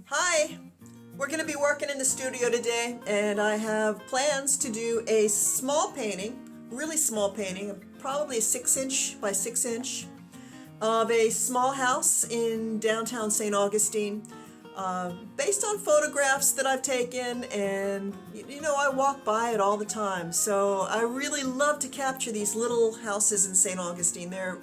Hi, we're going to be working in the studio today, and I have plans to do a small painting, really small painting, probably a 6-inch by 6-inch, of a small house in downtown St. Augustine, based on photographs that I've taken, and I walk by it all the time. So I really love to capture these little houses in St. Augustine. They're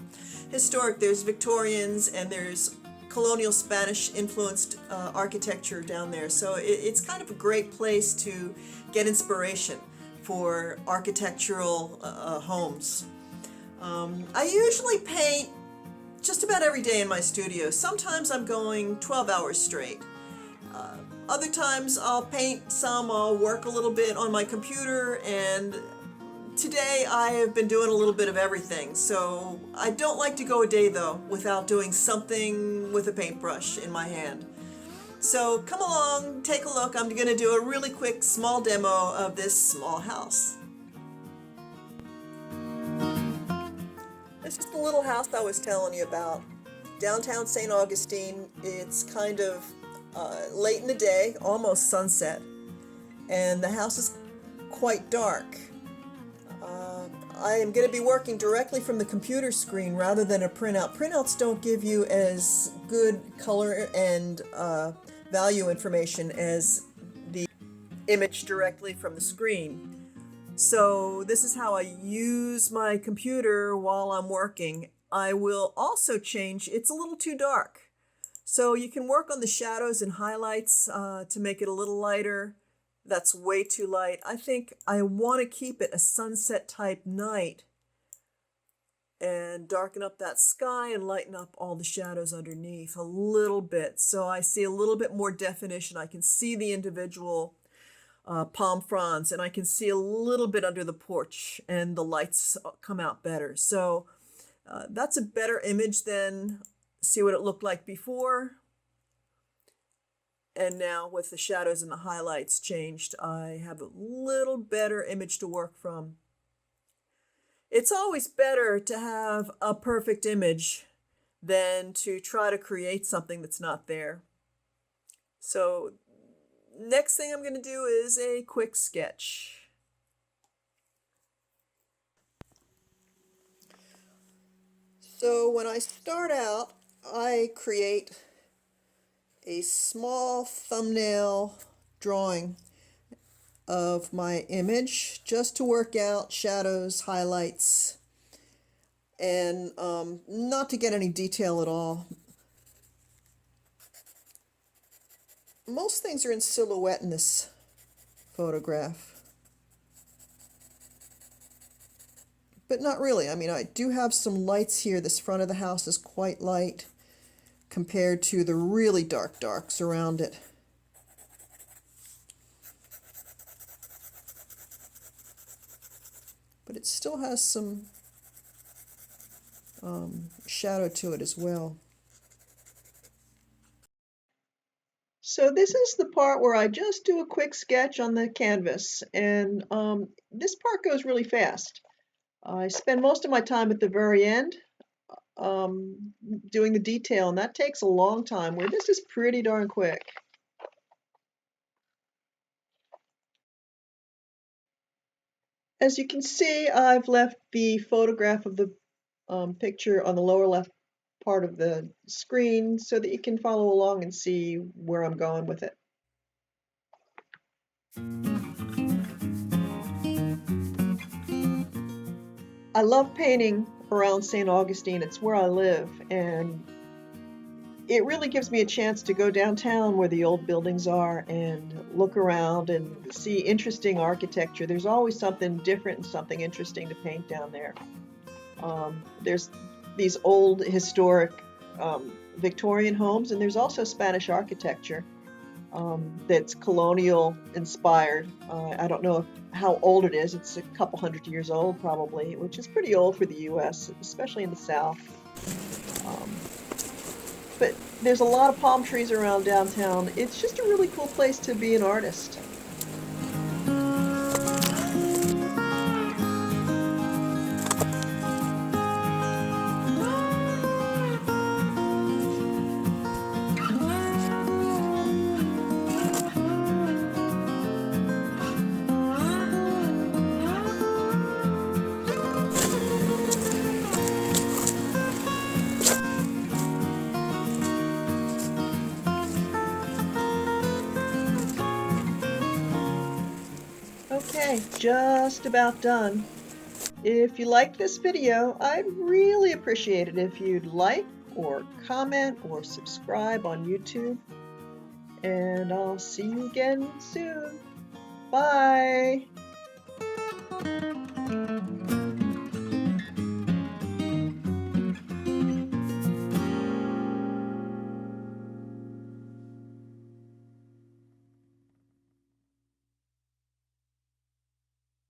historic. There's Victorians and there's colonial Spanish influenced architecture down there. So it's kind of a great place to get inspiration for architectural homes. I usually paint just about every day in my studio. Sometimes I'm going 12 hours straight. Other times I'll paint some, I'll work a little bit on my computer, and today I have been doing a little bit of everything. So I don't like to go a day though without doing something with a paintbrush in my hand. So come along, take a look. I'm going to do a really quick small demo of this small house. This is the little house I was telling you about. Downtown St. Augustine. It's kind of late in the day, almost sunset, and the house is quite dark. I am going to be working directly from the computer screen rather than a printout. Printouts don't give you as good color and value information as the image directly from the screen. So this is how I use my computer while I'm working. I will also change, it's a little too dark. So you can work on the shadows and highlights to make it a little lighter. That's way too light. I think I want to keep it a sunset type night and darken up that sky and lighten up all the shadows underneath a little bit. So I see a little bit more definition. I can see the individual palm fronds, and I can see a little bit under the porch, and the lights come out better. So that's a better image than see what it looked like before. And now with the shadows and the highlights changed, I have a little better image to work from. It's always better to have a perfect image than to try to create something that's not there. So next thing I'm going to do is a quick sketch. So when I start out, I create a small thumbnail drawing of my image just to work out shadows, highlights, and not to get any detail at all. Most things are in silhouette in this photograph, but not really. I mean, I do have some lights here. This front of the house is quite light compared to the really darks around it. But it still has some shadow to it as well. So this is the part where I just do a quick sketch on the canvas, and this part goes really fast. I spend most of my time at the very end doing the detail, and that takes a long time, where this is pretty darn quick. As you can see, I've left the photograph of the picture on the lower left part of the screen so that you can follow along and see where I'm going with it. I love painting around St. Augustine. It's where I live, and it really gives me a chance to go downtown where the old buildings are and look around and see interesting architecture. There's always something different and something interesting to paint down there. There's these old historic Victorian homes, and there's also Spanish architecture that's colonial inspired. I don't know how old it is. It's a couple hundred years old probably, which is pretty old for the US, especially in the South. But there's a lot of palm trees around downtown. It's just a really cool place to be an artist. Okay, just about done. If you liked this video, I'd really appreciate it if you'd like or comment or subscribe on YouTube. And I'll see you again soon. Bye!